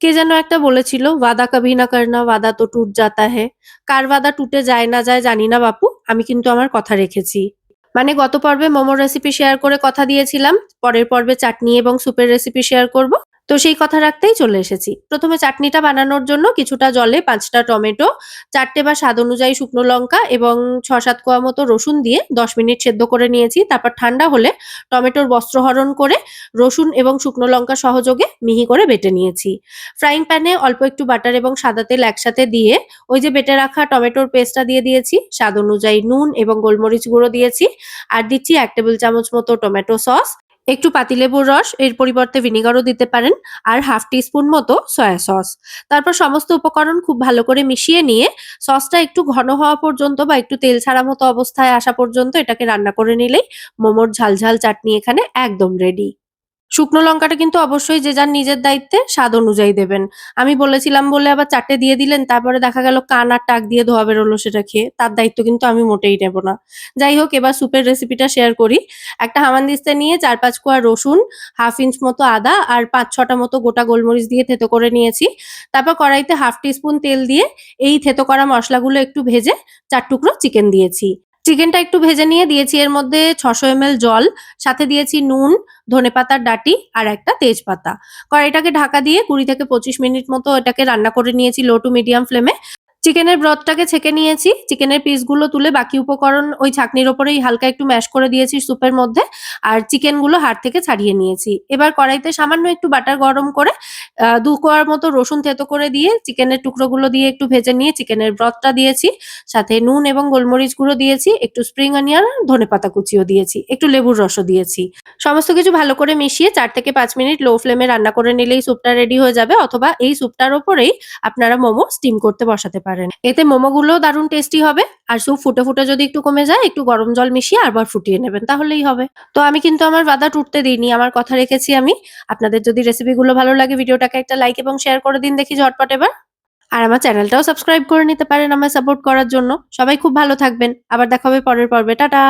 কে যেন একটা বলেছিল, "ওয়াদা কভি না করনা, ওয়াদা তো টুট জাতা হ্যায়।" কার ওয়াদা টুটে যায় না যায় জানি না বাপু। আমি কিন্তু আমার কথা রেখেছি। মানে গত পর্বে মোমোর রেসিপি শেয়ার করে কথা দিয়েছিলাম। পরের পর্বে চাটনি এবং স্যুপের রেসিপি শেয়ার করব। তো সেই কথা রাখতেই চলে এসেছি। ১ম এ চাটনিটা বানানোর জন্য কিছুটা জলে ৫ টা টমেটো, ৪ টে বা স্বাদ অনুযায়ী শুকনো লঙ্কা এবং ৬-৭ কোয়া মতো রসুন দিয়ে ১০ মিনিট সেদ্ধ করে নিয়েছি। তারপর ঠান্ডা হলে টমেটোর বস্ত্রহরণ করে রসুন এবং শুকনো লঙ্কা সহযোগে মিহি করে বেটে নিয়েছি। ফ্রাইং প্যানে অল্প একটু বাটার এবং সাদা তেল একসাথে দিয়ে ওই যে বেটে রাখা টমেটোর পেস্টটা দিয়ে দিয়েছি। স্বাদ অনুযায়ী নুন এবং গোলমরিচ গুঁড়ো দিয়েছি। আর দিচ্ছি ১ টেবিল চামচ মতো টমেটো সস, একটু পাতিলেবুর রস, এর পরিবর্তে ভিনেগারও দিতে পারেন, আর 1/2 টিস্পুন মতো সয়া সস। তারপর সমস্ত উপকরণ খুব ভালো করে মিশিয়ে নিয়ে সসটা একটু ঘন হওয়া পর্যন্ত বা একটু তেল ছাড়া মতো অবস্থায় আসা পর্যন্ত এটাকে রান্না করে নিলেই মোমোর ঝালঝাল চাটনি এখানে একদম রেডি। শুকনো লঙ্কাটা কিন্তু অবশ্যই যে যার নিজের দায়িত্বে স্বাদ অনুযায়ী দেবেন। আমি বলেছিলাম বলে আবার ৪ টে দিয়ে দিলেন, তারপরে দেখা গেল কান আর টাক দিয়ে ধোয়া বেরোলো সেটা খেয়ে। তার দায়িত্ব কিন্তু আমি মোটেই নেব না। যাই হোক, এবার স্যুপের রেসিপিটা শেয়ার করি। একটা হামানদিস্তা নিয়ে ৪-৫ কোয়া রসুন, 1/2 ইঞ্চ মতো আদা আর ৫-৬ টা মতো গোটা গোলমরিচ দিয়ে থেতো করে নিয়েছি। তারপর কড়াইতে 1/2 টিস্পুন তেল দিয়ে এই থেতো করা মসলাগুলো একটু ভেজে ৪ টুকরো চিকেন দিয়েছি। চিকেনটা একটু ভেজে নিয়ে দিয়েছি এর মধ্যে ৬০০ এমএল জল, সাথে দিয়েছি নুন, ধনেপাতার ডাঁটি আর একটা তেজপাতা। কড়াইটাকে ঢাকা দিয়ে ২০ থেকে ২৫ মিনিট মতো এটাকে রান্না করে নিয়েছি লো টু মিডিয়াম ফ্লেমে। চিকেনের ব্রথটাকে ছেঁকে নিয়েছি। চিকেনের পিসগুলো তুলে বাকি উপকরণ ওই ছাঁকনির ওপরেই হালকা একটু ম্যাশ করে দিয়েছি স্যুপের মধ্যে। আর চিকেনগুলো হাড় থেকে ছাড়িয়ে নিয়েছি। এবার কড়াইতে সামান্য একটু বাটার গরম করে ২ কোয়ার মতো রসুন থেতো করে দিয়ে চিকেনের টুকরোগুলো দিয়ে একটু ভেজে নিয়ে চিকেনের ব্রথটা দিয়েছি। সাথে নুন এবং গোলমরিচ গুঁড়ো দিয়েছি, একটু স্প্রিং অনিয়ন, ধনেপাতা কুচিও দিয়েছি, একটু লেবুর রসও দিয়েছি। সমস্ত কিছু ভালো করে মিশিয়ে ৪ থেকে ৫ মিনিট লো ফ্লেমে রান্না করে নিলেই স্যুপটা রেডি হয়ে যাবে, অথবা এই স্যুপটার ওপরেই আপনারা মোমো স্টিম করতে বসাতে পারেন। এতে মোমোগুলোও দারুণ টেস্টি হবে। আর স্যুপ ফুটে, ফুটে যদি একটু কমে যায় একটু গরম জল মিশিয়ে আবার ফুটিয়ে নেবেন, তাহলেই হবে। তো আমি কিন্তু আমার বাধা টুটতে দিইনি, আমার কথা রেখেছি আমি। আপনাদের যদি রেসিপিগুলো ভালো লাগে ভিডিওটাকে একটা লাইক এবং শেয়ার করে দিন দেখি ঝটপট এবার। আর আমার চ্যানেলটাও সাবস্ক্রাইব করে নিতে পারেন আমায় সাপোর্ট করার জন্য। সবাই খুব ভালো থাকবেন। আবার দেখা হবে পরের পর্বে। টাটা।